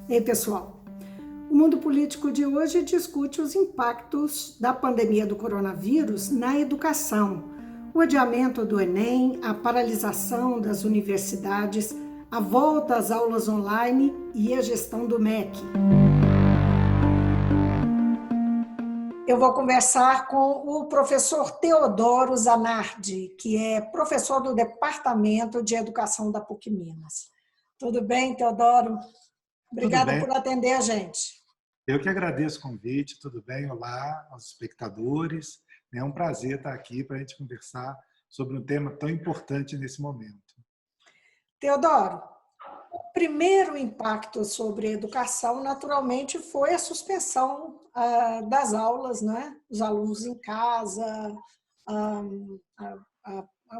Ei, pessoal, o mundo político de hoje discute os impactos da pandemia do coronavírus na educação, o adiamento do Enem, a paralisação das universidades, a volta às aulas online e a gestão do MEC. Eu vou conversar com o professor Teodoro Zanardi, que é professor do Departamento de Educação da PUC Minas. Tudo bem, Teodoro? Tudo Obrigada bem, por atender a gente. eu que agradeço o convite, tudo bem? Olá aos espectadores. É um prazer estar aqui para a gente conversar sobre um tema tão importante nesse momento. Teodoro, o primeiro impacto sobre a educação, naturalmente, foi a suspensão das aulas, né? Os alunos em casa,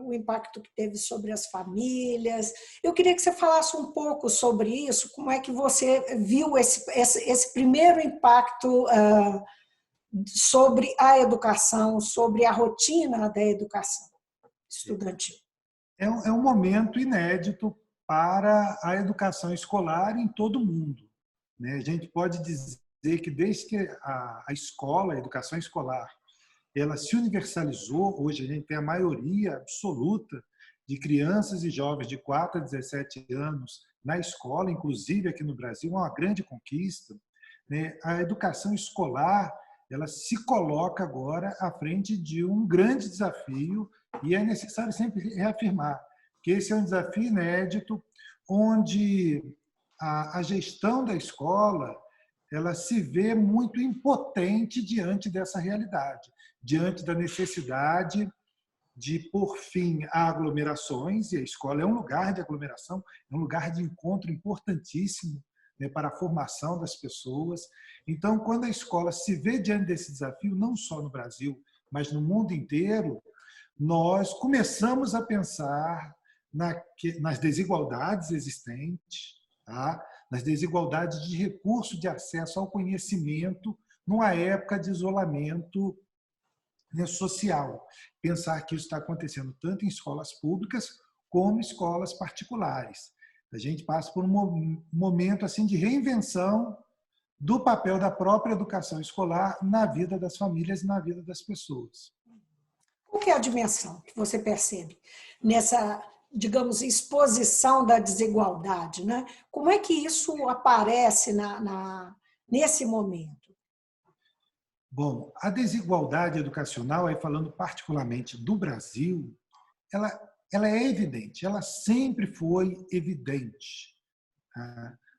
o impacto que teve sobre as famílias. Eu queria que você falasse um pouco sobre isso, como é que você viu esse primeiro impacto sobre a educação, sobre a rotina da educação estudantil. É um momento inédito para a educação escolar em todo o mundo, né? A gente pode dizer que desde que a escola, a educação escolar, ela se universalizou, hoje a gente tem a maioria absoluta de crianças e jovens de 4 a 17 anos na escola, inclusive aqui no Brasil, é uma grande conquista, né? A educação escolar, ela se coloca agora à frente de um grande desafio e é necessário sempre reafirmar que esse é um desafio inédito, onde a gestão da escola ela se vê muito impotente diante dessa realidade, diante da necessidade de pôr fim a aglomerações, e a escola é um lugar de aglomeração, é um lugar de encontro importantíssimo, né, para a formação das pessoas. Então, quando a escola se vê diante desse desafio, não só no Brasil, mas no mundo inteiro, nós começamos a pensar nas desigualdades existentes, tá? Nas desigualdades de recurso de acesso ao conhecimento numa época de isolamento, né, social. Pensar que isso está acontecendo tanto em escolas públicas como em escolas particulares. A gente passa por um momento assim de reinvenção do papel da própria educação escolar na vida das famílias e na vida das pessoas. Qual que é a dimensão que você percebe nessa, digamos, exposição da desigualdade, né? Como é que isso aparece nesse momento? Bom, a desigualdade educacional, aí falando particularmente do Brasil, ela, ela é evidente, ela sempre foi evidente.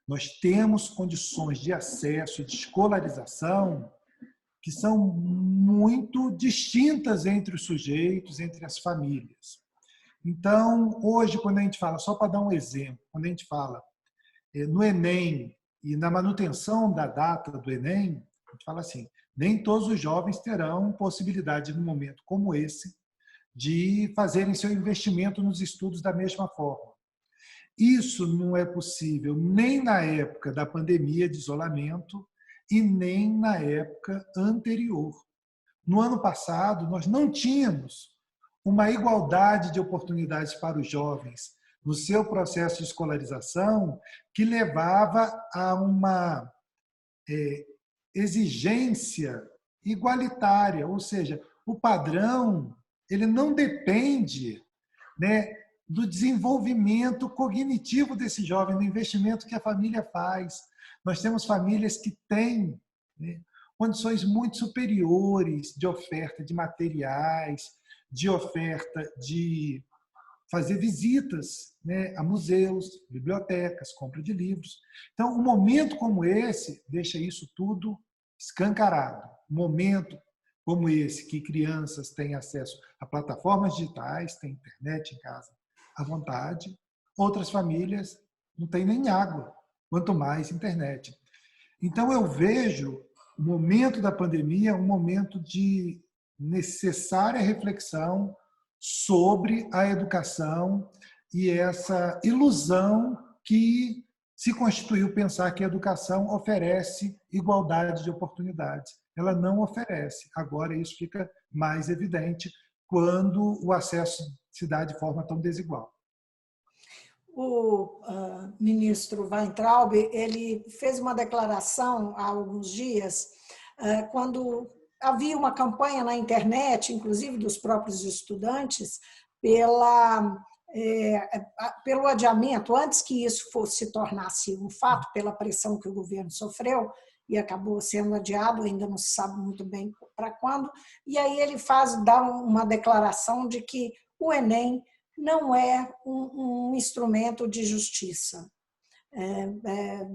Nós temos condições de acesso e de escolarização que são muito distintas entre os sujeitos, entre as famílias. Então, hoje, quando a gente fala, só para dar um exemplo, quando a gente fala no Enem e na manutenção da data do Enem, a gente fala assim, nem todos os jovens terão possibilidade, num momento como esse, de fazerem seu investimento nos estudos da mesma forma. Isso não é possível nem na época da pandemia de isolamento e nem na época anterior. No ano passado, nós não tínhamos uma igualdade de oportunidades para os jovens no seu processo de escolarização que levava a uma exigência igualitária, ou seja, o padrão ele não depende, né, do desenvolvimento cognitivo desse jovem, do investimento que a família faz. Nós temos famílias que têm, né, condições muito superiores de oferta de materiais, de oferta de fazer visitas, né, a museus, bibliotecas, compra de livros. Então, um momento como esse deixa isso tudo escancarado. Um momento como esse, que crianças têm acesso a plataformas digitais, têm internet em casa à vontade, outras famílias não têm nem água, quanto mais internet. Então, eu vejo o momento da pandemia um momento de necessária reflexão sobre a educação e essa ilusão que se constituiu pensar que a educação oferece igualdade de oportunidades. Ela não oferece. Agora isso fica mais evidente quando o acesso se dá de forma tão desigual. ministro Weintraub, ele fez uma declaração há alguns dias, quando havia uma campanha na internet, inclusive dos próprios estudantes, pelo adiamento, antes que isso se tornasse um fato, pela pressão que o governo sofreu, e acabou sendo adiado, ainda não se sabe muito bem para quando, e aí ele dá uma declaração de que o Enem não é um instrumento de justiça,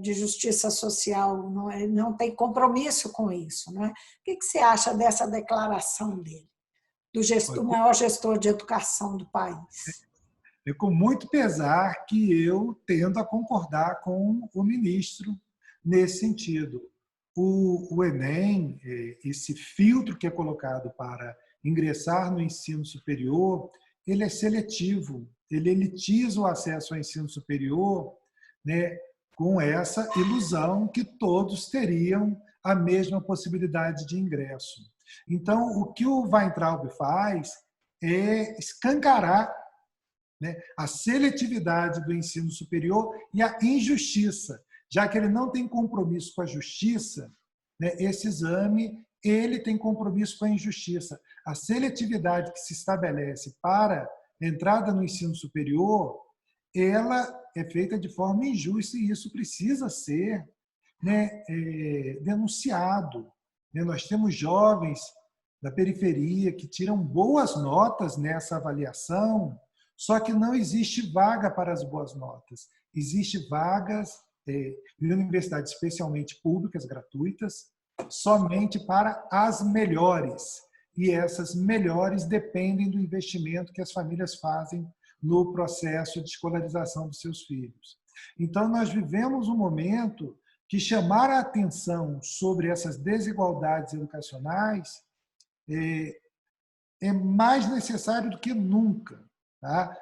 de justiça social, não tem compromisso com isso. Não é? O que você acha dessa declaração dele, do maior gestor de educação do país? É com muito pesar que eu tendo a concordar com o ministro nesse sentido. O Enem, esse filtro que é colocado para ingressar no ensino superior, ele é seletivo, ele elitiza o acesso ao ensino superior, né, com essa ilusão que todos teriam a mesma possibilidade de ingresso. Então, o que o Weintraub faz é escancarar, né, a seletividade do ensino superior e a injustiça, já que ele não tem compromisso com a justiça, né, esse exame ele tem compromisso com a injustiça. A seletividade que se estabelece para a entrada no ensino superior, ela é feita de forma injusta e isso precisa ser, né, denunciado. Nós temos jovens da periferia que tiram boas notas nessa avaliação, só que não existe vaga para as boas notas. Existem vagas em universidades especialmente públicas, gratuitas, somente para as melhores. E essas melhores dependem do investimento que as famílias fazem no processo de escolarização dos seus filhos. Então, nós vivemos um momento que chamar a atenção sobre essas desigualdades educacionais é mais necessário do que nunca. Tá?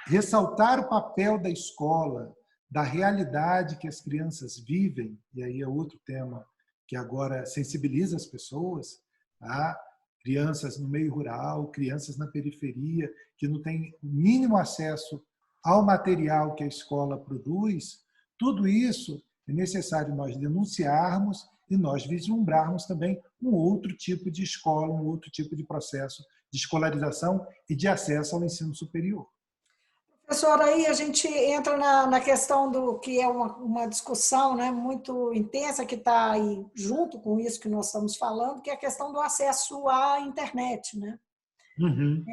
Ressaltar o papel da escola, da realidade que as crianças vivem, e aí é outro tema que agora sensibiliza as pessoas, tá? Crianças no meio rural, crianças na periferia, que não têm o mínimo acesso ao material que a escola produz, tudo isso é necessário nós denunciarmos e nós vislumbrarmos também um outro tipo de escola, um outro tipo de processo de escolarização e de acesso ao ensino superior. Professor, aí a gente entra na questão do que é uma discussão, né, muito intensa que está aí junto com isso que nós estamos falando, que é a questão do acesso à internet. Né? Uhum.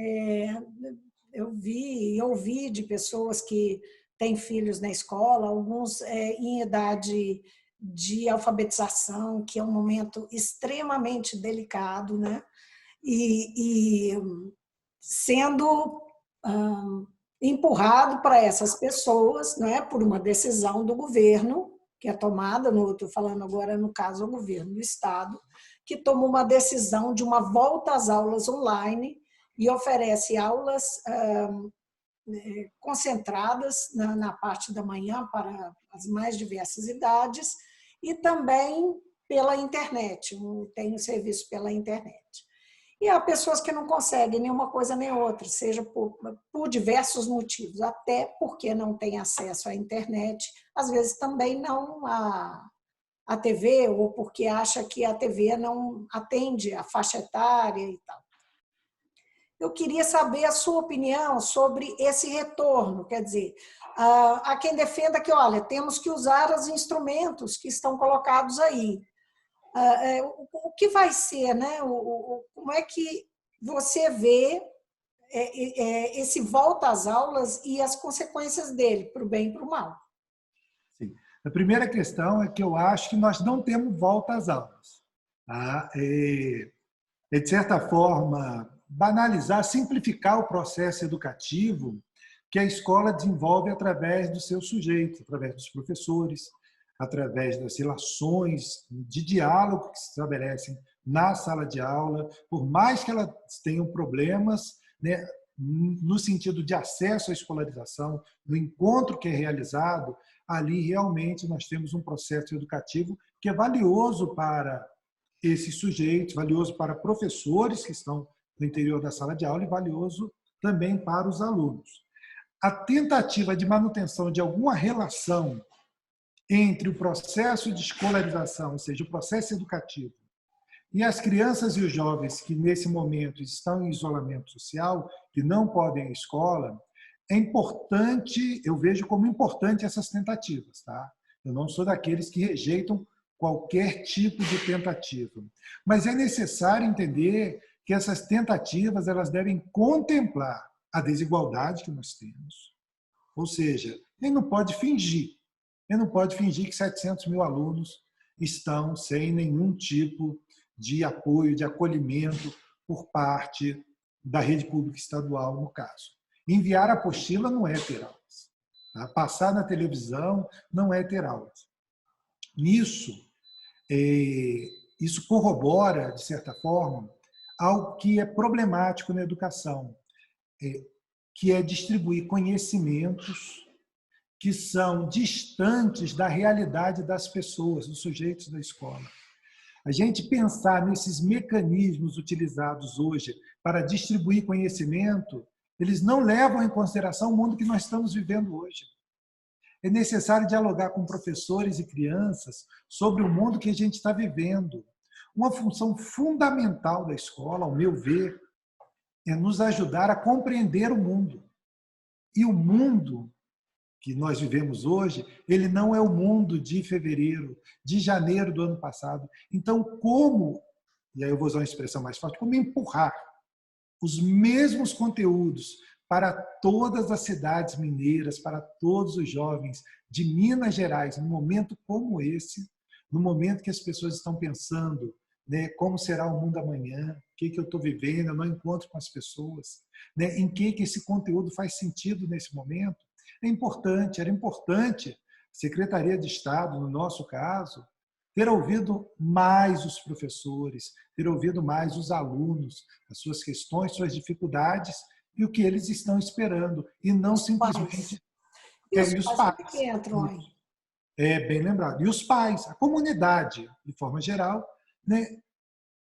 Eu vi e ouvi de pessoas que têm filhos na escola, alguns em idade de alfabetização, que é um momento extremamente delicado, né? E sendo empurrado para essas pessoas, né, por uma decisão do governo, que é tomada, estou falando agora no caso o governo do Estado, que tomou uma decisão de uma volta às aulas online e oferece aulas concentradas na parte da manhã para as mais diversas idades e também pela internet, tem o serviço pela internet. E há pessoas que não conseguem nenhuma coisa nem outra, seja por diversos motivos, até porque não têm acesso à internet, às vezes também não à TV, ou porque acha que a TV não atende a faixa etária e tal. Eu queria saber a sua opinião sobre esse retorno, quer dizer, há quem defenda que, olha, temos que usar os instrumentos que estão colocados aí. O que vai ser, né? Como é que você vê esse volta às aulas e as consequências dele, para o bem e para o mal? Sim. A primeira questão é que eu acho que nós não temos volta às aulas. Tá? De certa forma, banalizar, simplificar o processo educativo que a escola desenvolve através dos seus sujeitos, através dos professores, através das relações de diálogo que se estabelecem na sala de aula, por mais que elas tenham problemas, né, no sentido de acesso à escolarização, no encontro que é realizado, ali realmente nós temos um processo educativo que é valioso para esses sujeitos, valioso para professores que estão no interior da sala de aula e valioso também para os alunos. a tentativa de manutenção de alguma relação entre o processo de escolarização, ou seja, o processo educativo, e as crianças e os jovens que, nesse momento, estão em isolamento social, que não podem ir à escola, é importante, eu vejo como importante essas tentativas. Tá? Eu não sou daqueles que rejeitam qualquer tipo de tentativa. Mas é necessário entender que essas tentativas elas devem contemplar a desigualdade que nós temos. Ou seja, ele não pode fingir. Ele não pode fingir que 700 mil alunos estão sem nenhum tipo de apoio, de acolhimento por parte da rede pública estadual, no caso. Enviar a apostila não é ter aulas. Tá? Passar na televisão não é ter aulas. Isso corrobora, de certa forma, algo que é problemático na educação, que é distribuir conhecimentos que são distantes da realidade das pessoas, dos sujeitos da escola. A gente pensar nesses mecanismos utilizados hoje para distribuir conhecimento, eles não levam em consideração o mundo que nós estamos vivendo hoje. É necessário dialogar com professores e crianças sobre o mundo que a gente está vivendo. Uma função fundamental da escola, ao meu ver, é nos ajudar a compreender o mundo. E o mundo que nós vivemos hoje, ele não é o mundo de fevereiro, de janeiro do ano passado. Então, como, e aí eu vou usar uma expressão mais forte, como empurrar os mesmos conteúdos para todas as cidades mineiras, para todos os jovens de Minas Gerais, num momento como esse, no momento que as pessoas estão pensando, né, como será o mundo amanhã, o que eu estou vivendo, eu não encontro com as pessoas, né, em que esse conteúdo faz sentido nesse momento. Era importante a Secretaria de Estado, no nosso caso, ter ouvido mais os professores, ter ouvido mais os alunos, as suas questões, suas dificuldades e o que eles estão esperando, e não simplesmente... E os os pais pais. que entram aí? Bem lembrado. E os pais, a comunidade, de forma geral, né? O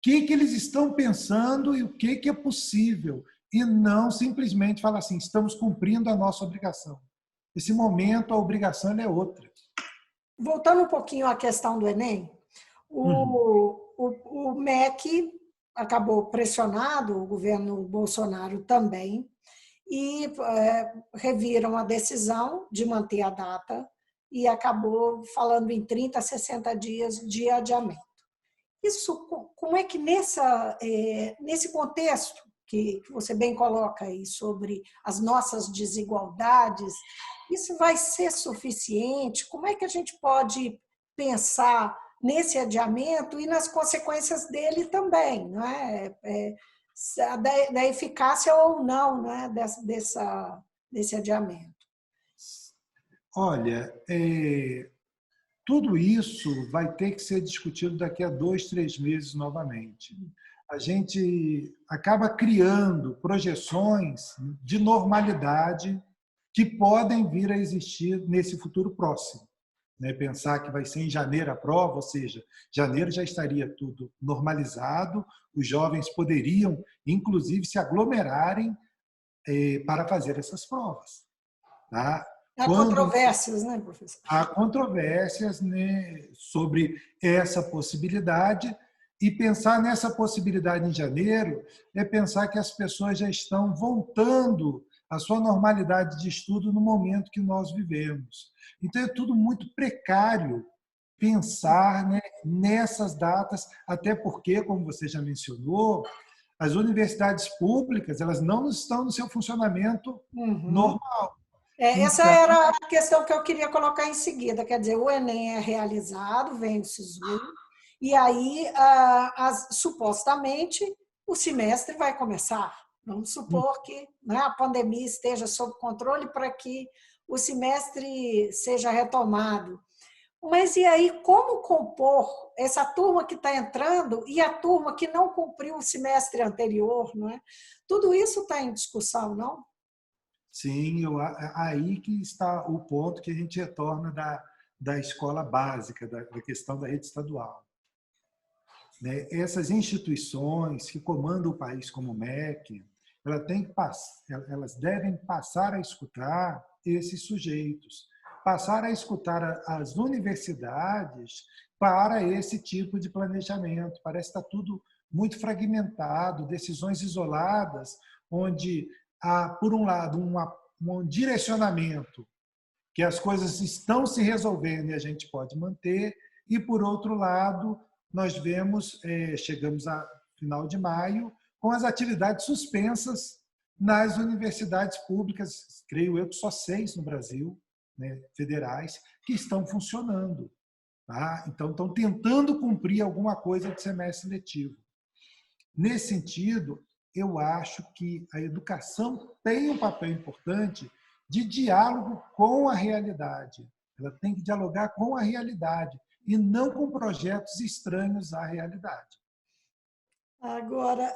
que eles estão pensando e o que é possível, e não simplesmente falar assim, estamos cumprindo a nossa obrigação. Nesse momento, a obrigação é outra. Voltando um pouquinho à questão do Enem, o MEC acabou pressionado, o governo Bolsonaro também, e reviram a decisão de manter a data e acabou falando em 30 a 60 dias de adiamento. Isso, como é que nesse contexto que você bem coloca aí sobre as nossas desigualdades, isso vai ser suficiente? Como é que a gente pode pensar nesse adiamento e nas consequências dele também, não é? Da eficácia ou não, né, desse adiamento? Olha, tudo isso vai ter que ser discutido daqui a 2, 3 meses novamente. A gente acaba criando projeções de normalidade que podem vir a existir nesse futuro próximo. Né? Pensar que vai ser em janeiro a prova, ou seja, janeiro já estaria tudo normalizado, os jovens poderiam, inclusive, se aglomerarem para fazer essas provas. Tá? Há controvérsias, né, professor? Há controvérsias, né, sobre essa possibilidade, e pensar nessa possibilidade em janeiro é pensar que as pessoas já estão voltando à sua normalidade de estudo no momento que nós vivemos. Então, é tudo muito precário pensar, né, nessas datas, até porque, como você já mencionou, as universidades públicas elas não estão no seu funcionamento normal. Essa Então, era a questão que eu queria colocar em seguida. Quer dizer, o Enem é realizado, vem o SISU, e aí, supostamente, o semestre vai começar. Vamos supor que, né, a pandemia esteja sob controle para que o semestre seja retomado. Mas e aí, como compor essa turma que está entrando e a turma que não cumpriu o semestre anterior? Não é? Tudo isso está em discussão, não? sim, aí que está o ponto que a gente retorna da escola básica, da questão da rede estadual. Né? Essas instituições que comandam o país como o MEC, elas devem passar a escutar esses sujeitos, passar a escutar as universidades para esse tipo de planejamento. Parece que está tudo muito fragmentado, decisões isoladas, onde há, por um lado, um direcionamento que as coisas estão se resolvendo e a gente pode manter, e, por outro lado, nós vemos, chegamos a final de maio, com as atividades suspensas nas universidades públicas, creio eu que só 6 no Brasil, né, federais, que estão funcionando. Tá? Então, estão tentando cumprir alguma coisa do semestre letivo. Nesse sentido, eu acho que a educação tem um papel importante de diálogo com a realidade. Ela tem que dialogar com a realidade e não com projetos estranhos à realidade. Agora,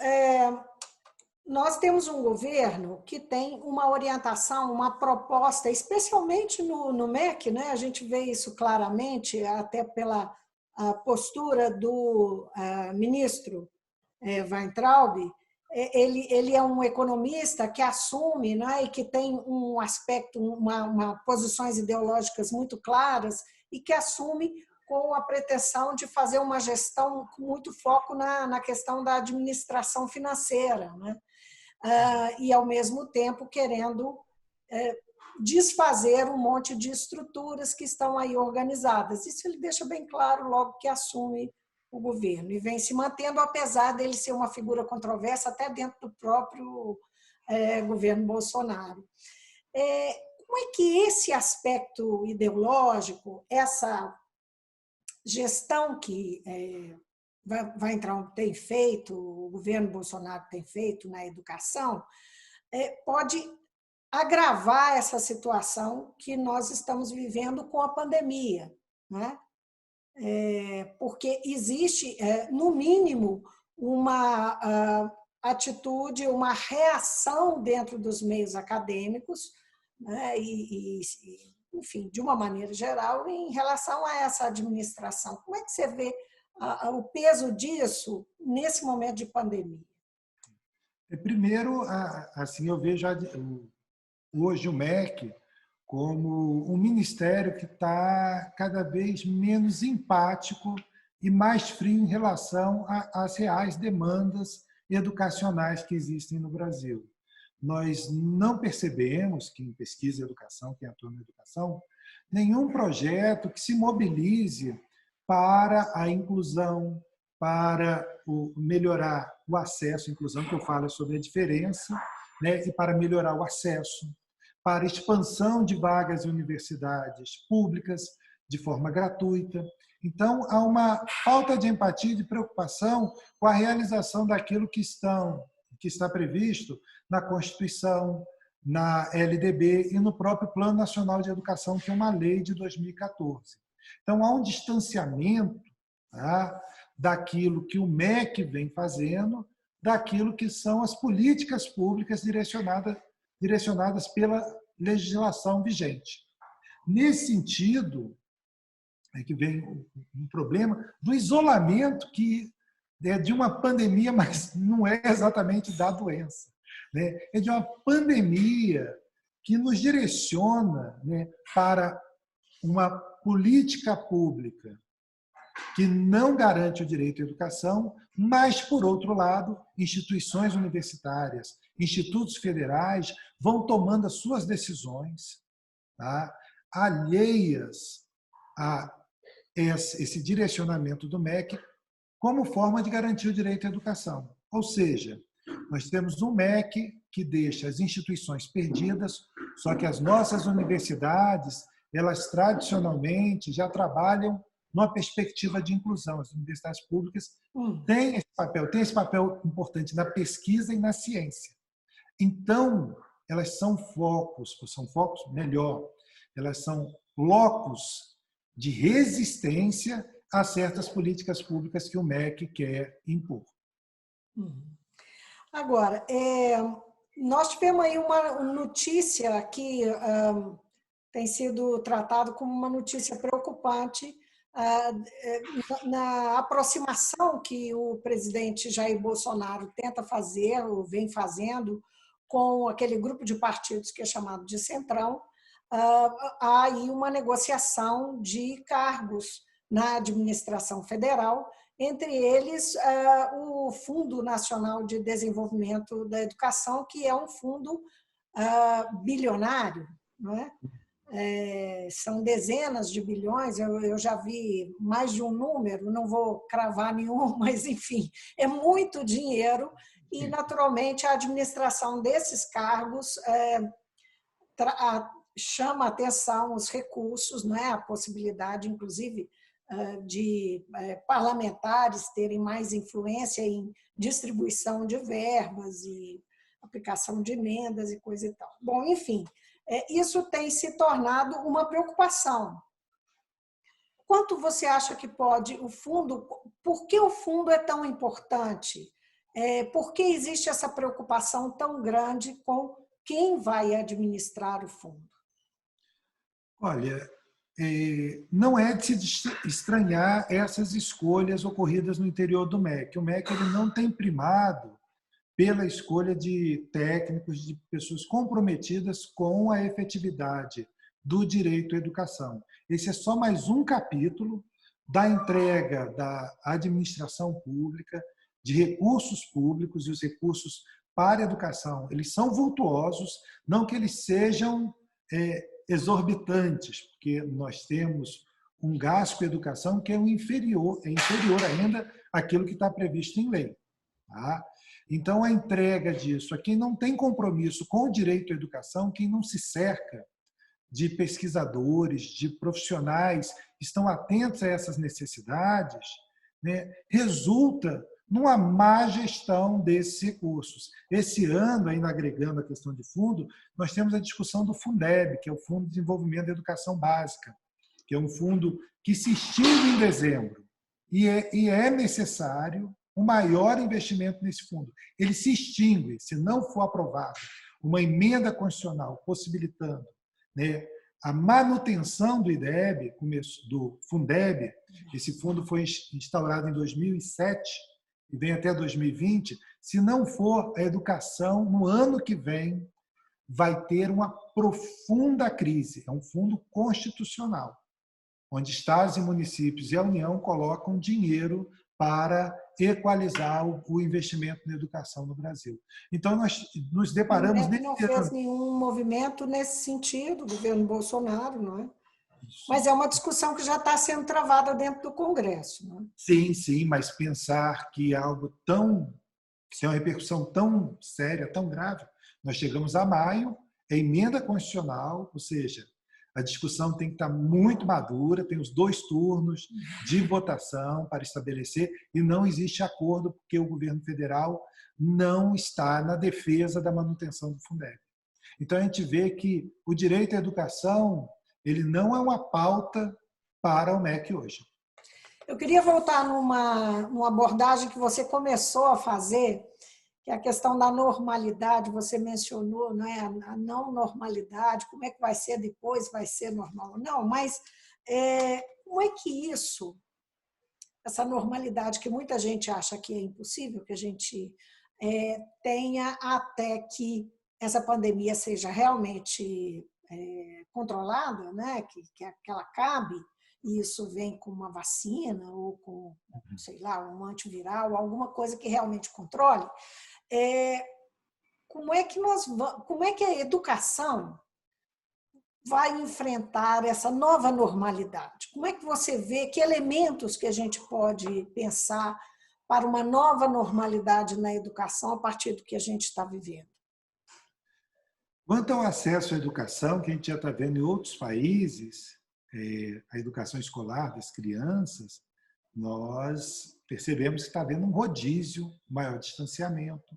nós temos um governo que tem uma orientação, uma proposta, especialmente no MEC, né? A gente vê isso claramente, até pela postura do ministro Weintraub. Ele é um economista que assume, né, e que tem um aspecto, posições ideológicas muito claras e que assume com a pretensão de fazer uma gestão com muito foco na questão da administração financeira, né? E, ao mesmo tempo, querendo desfazer um monte de estruturas que estão aí organizadas. Isso ele deixa bem claro logo que assume o governo e vem se mantendo, apesar dele ser uma figura controversa até dentro do próprio governo Bolsonaro. Como é que esse aspecto ideológico, essa gestão que vai entrar tem feito, o governo Bolsonaro tem feito na educação, pode agravar essa situação que nós estamos vivendo com a pandemia, né? Porque existe, no mínimo, uma atitude, uma reação dentro dos meios acadêmicos, né? Enfim, de uma maneira geral, em relação a essa administração. Como é que você vê o peso disso nesse momento de pandemia? Primeiro, assim, eu vejo hoje o MEC como um ministério que está cada vez menos empático e mais frio em relação às reais demandas educacionais que existem no Brasil. Nós não percebemos que em pesquisa e educação, quem atua na educação, nenhum projeto que se mobilize para a inclusão, para melhorar o acesso, inclusão que eu falo sobre a diferença, né, e para melhorar o acesso, para a expansão de vagas em universidades públicas de forma gratuita. Então, há uma falta de empatia e de preocupação com a realização daquilo que está previsto na Constituição, na LDB e no próprio Plano Nacional de Educação, que é uma lei de 2014. Então, há um distanciamento, tá, daquilo que o MEC vem fazendo, daquilo que são as políticas públicas direcionadas pela legislação vigente. Nesse sentido, é que vem um problema do isolamento que é de uma pandemia, mas não é exatamente da doença, né? É de uma pandemia que nos direciona, né, para uma política pública que não garante o direito à educação, mas, por outro lado, instituições universitárias, institutos federais vão tomando as suas decisões, tá, alheias a esse direcionamento do MEC como forma de garantir o direito à educação. Ou seja, nós temos um MEC que deixa as instituições perdidas, só que as nossas universidades, elas tradicionalmente já trabalham numa perspectiva de inclusão. As universidades públicas têm esse papel importante na pesquisa e na ciência. Então, elas são focos melhor, elas são locos de resistência a certas políticas públicas que o MEC quer impor. Agora, nós tivemos aí uma notícia que tem sido tratada como uma notícia preocupante na aproximação que o presidente Jair Bolsonaro tenta fazer, ou vem fazendo, com aquele grupo de partidos que é chamado de Centrão, há aí uma negociação de cargos na administração federal, entre eles o Fundo Nacional de Desenvolvimento da Educação, que é um fundo bilionário, não é? São dezenas de bilhões, eu já vi mais de um número, não vou cravar nenhum, mas enfim, é muito dinheiro e, naturalmente, a administração desses cargos chama a atenção os recursos, não é? A possibilidade, inclusive, de parlamentares terem mais influência em distribuição de verbas e aplicação de emendas e coisa e tal. Bom, enfim, isso tem se tornado uma preocupação. Quanto você acha que pode o fundo... Por que o fundo é tão importante? Por que existe essa preocupação tão grande com quem vai administrar o fundo? Olha, não é de se estranhar essas escolhas ocorridas no interior do MEC. O MEC ele não tem primado pela escolha de técnicos, de pessoas comprometidas com a efetividade do direito à educação. Esse é só mais um capítulo da entrega da administração pública, de recursos públicos, e os recursos para a educação, eles são vultuosos, não que eles sejam exorbitantes, porque nós temos um gasto com a educação que é inferior ainda àquilo que está previsto em lei. Tá? Então, a entrega disso a quem não tem compromisso com o direito à educação, quem não se cerca de pesquisadores, de profissionais que estão atentos a essas necessidades, né, resulta numa má gestão desses recursos. Esse ano, ainda agregando a questão de fundo, nós temos a discussão do Fundeb, que é o Fundo de Desenvolvimento da Educação Básica, que é um fundo que se extingue em dezembro. E é necessário um maior investimento nesse fundo. Ele se extingue se não for aprovada uma emenda constitucional possibilitando, né, a manutenção do IDEB, do Fundeb. Esse fundo foi instaurado em 2007 e vem até 2020. Se não for, a educação, no ano que vem, vai ter uma profunda crise. É um fundo constitucional, onde estados e municípios e a União colocam dinheiro para equalizar o investimento na educação no Brasil. Então, nós nos deparamos... O MEC não fez nenhum movimento nesse sentido, o governo Bolsonaro, não é? Mas é uma discussão que já está sendo travada dentro do Congresso. Não é? Sim, sim, mas pensar que algo que tem uma repercussão tão séria, tão grave, nós chegamos a maio, é emenda constitucional, ou seja, a discussão tem que estar muito madura, tem os 2 turnos de votação para estabelecer e não existe acordo porque o governo federal não está na defesa da manutenção do Fundeb. Então, a gente vê que o direito à educação ele não é uma pauta para o MEC hoje. Eu queria voltar numa abordagem que você começou a fazer, que é a questão da normalidade, você mencionou, não é? A não normalidade, como é que vai ser depois, vai ser normal ou não, mas como é que essa normalidade que muita gente acha que é impossível, que a gente tenha até que essa pandemia seja realmente controlada, né? que ela acabe, e isso vem com uma vacina ou com, sei lá, um antiviral, alguma coisa que realmente controle, como é que a educação vai enfrentar essa nova normalidade? Como é que você vê, que elementos que a gente pode pensar para uma nova normalidade na educação a partir do que a gente está vivendo? Quanto ao acesso à educação, que a gente já está vendo em outros países, a educação escolar das crianças, nós percebemos que está havendo um rodízio, maior distanciamento,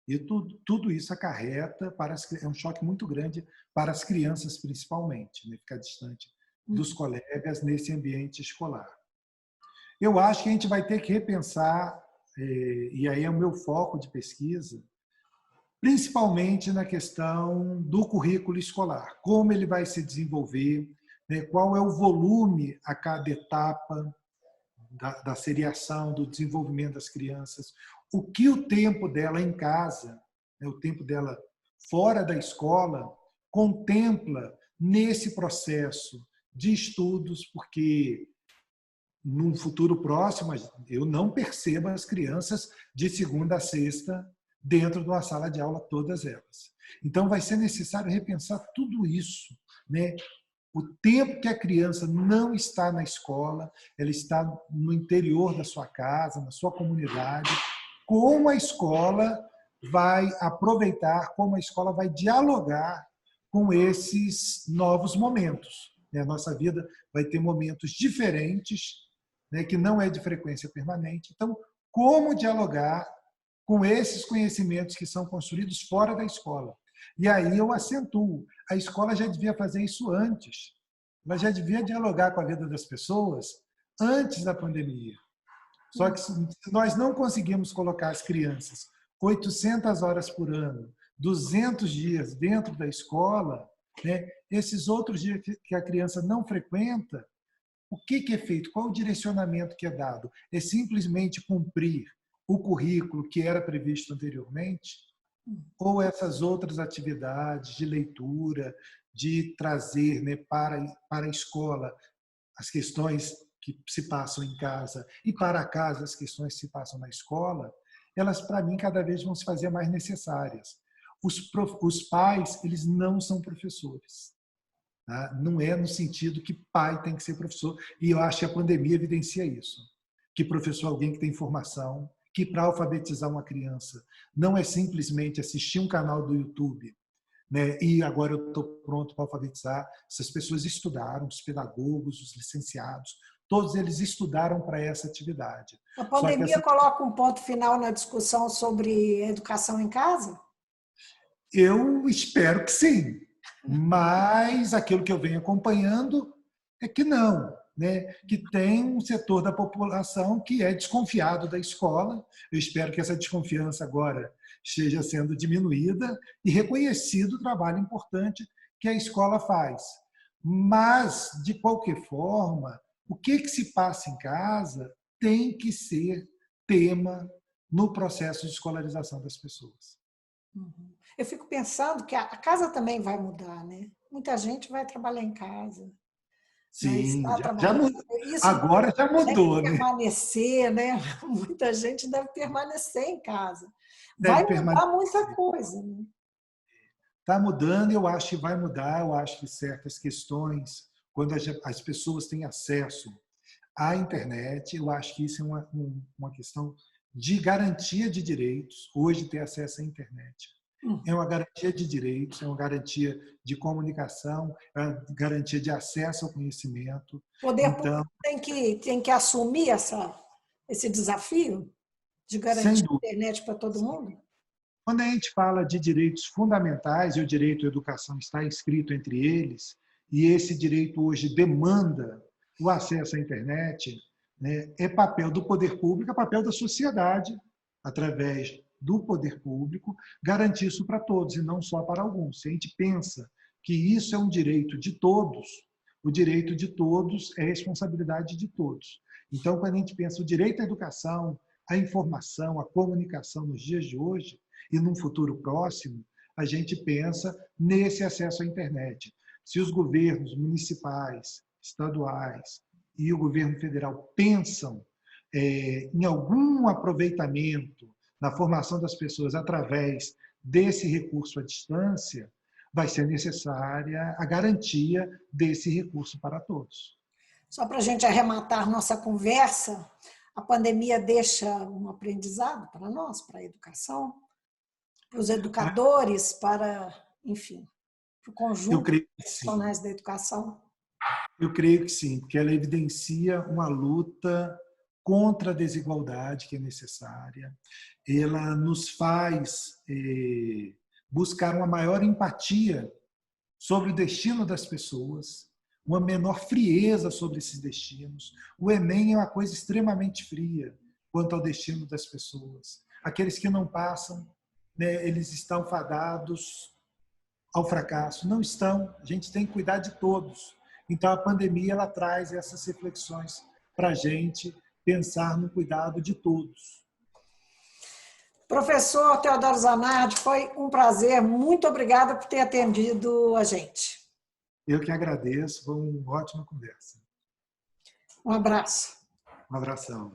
e tudo isso acarreta é um choque muito grande para as crianças, principalmente, né? Ficar distante dos colegas nesse ambiente escolar. Eu acho que a gente vai ter que repensar, e aí é o meu foco de pesquisa, principalmente na questão do currículo escolar, como ele vai se desenvolver, né? Qual é o volume a cada etapa da seriação, do desenvolvimento das crianças, o que o tempo dela em casa, né, o tempo dela fora da escola contempla nesse processo de estudos, porque num futuro próximo eu não percebo as crianças de segunda a sexta dentro de uma sala de aula, todas elas. Então vai ser necessário repensar tudo isso, né? O tempo que a criança não está na escola, ela está no interior da sua casa, na sua comunidade, como a escola vai aproveitar, como a escola vai dialogar com esses novos momentos. A nossa vida vai ter momentos diferentes, né, que não é de frequência permanente. Então, como dialogar com esses conhecimentos que são construídos fora da escola? E aí eu acentuo, a escola já devia fazer isso antes. Ela já devia dialogar com a vida das pessoas antes da pandemia. Só que se nós não conseguimos colocar as crianças 800 horas por ano, 200 dias dentro da escola, né, esses outros dias que a criança não frequenta, o que é feito? Qual o direcionamento que é dado? É simplesmente cumprir o currículo que era previsto anteriormente? Ou essas outras atividades de leitura, de trazer, né, para a escola as questões que se passam em casa e para casa as questões que se passam na escola, elas, para mim, cada vez vão se fazer mais necessárias. Os pais, eles não são professores. Tá? Não é no sentido que pai tem que ser professor. E eu acho que a pandemia evidencia isso. Que professor é alguém que tem formação, que para alfabetizar uma criança não é simplesmente assistir um canal do YouTube, né, e agora eu estou pronto para alfabetizar. Essas pessoas estudaram, os pedagogos, os licenciados, todos eles estudaram para essa atividade. A Só que pandemia coloca um ponto final na discussão sobre educação em casa? eu espero que sim, mas aquilo que eu venho acompanhando é que não, né? Que tem um setor da população que é desconfiado da escola. Eu espero que essa desconfiança agora esteja sendo diminuída e reconhecido o trabalho importante que a escola faz. Mas, de qualquer forma, o que se passa em casa tem que ser tema no processo de escolarização das pessoas. Uhum. Eu fico pensando que a casa também vai mudar, né? Muita gente vai trabalhar em casa, né? Sim, Está já trabalhando. mudou. Isso Agora já deve mudou, né? permanecer, né? Muita gente deve permanecer em casa. Vai Deve mudar permanecer. muita coisa, né? Está mudando e eu acho que vai mudar. Eu acho que certas questões, quando as pessoas têm acesso à internet, eu acho que isso é uma questão de garantia de direitos. Hoje, ter acesso à internet é uma garantia de direitos, é uma garantia de comunicação, é uma garantia de acesso ao conhecimento. O poder Então, público tem que assumir esse desafio de sem garantir a dúvida, internet para todo mundo? quando a gente fala de direitos fundamentais, e o direito à educação está inscrito entre eles, e esse direito hoje demanda o acesso à internet, né, é papel do poder público, é papel da sociedade, através do poder público, garantir isso para todos e não só para alguns. Se a gente pensa que isso é um direito de todos, o direito de todos é responsabilidade de todos. Então, quando a gente pensa o direito à educação, à informação, à comunicação nos dias de hoje, e num futuro próximo, a gente pensa nesse acesso à internet. Se os governos municipais, estaduais e o governo federal pensam em algum aproveitamento na formação das pessoas através desse recurso à distância, vai ser necessária a garantia desse recurso para todos. Só para a gente arrematar nossa conversa, a pandemia deixa um aprendizado para nós, para a educação, para os educadores, para, enfim, para o Eu conjunto creio de que sim. profissionais da educação. Eu creio que sim, porque ela evidencia uma luta contra a desigualdade que é necessária. Ela nos faz buscar uma maior empatia sobre o destino das pessoas, uma menor frieza sobre esses destinos. O Enem é uma coisa extremamente fria quanto ao destino das pessoas. Aqueles que não passam, né, eles estão fadados ao fracasso. Não estão. A gente tem que cuidar de todos. Então, a pandemia ela traz essas reflexões para a gente pensar no cuidado de todos. Professor Teodoro Zanardi, foi um prazer. Muito obrigada por ter atendido a gente. Eu que agradeço, foi uma ótima conversa. Um abraço. Um abração.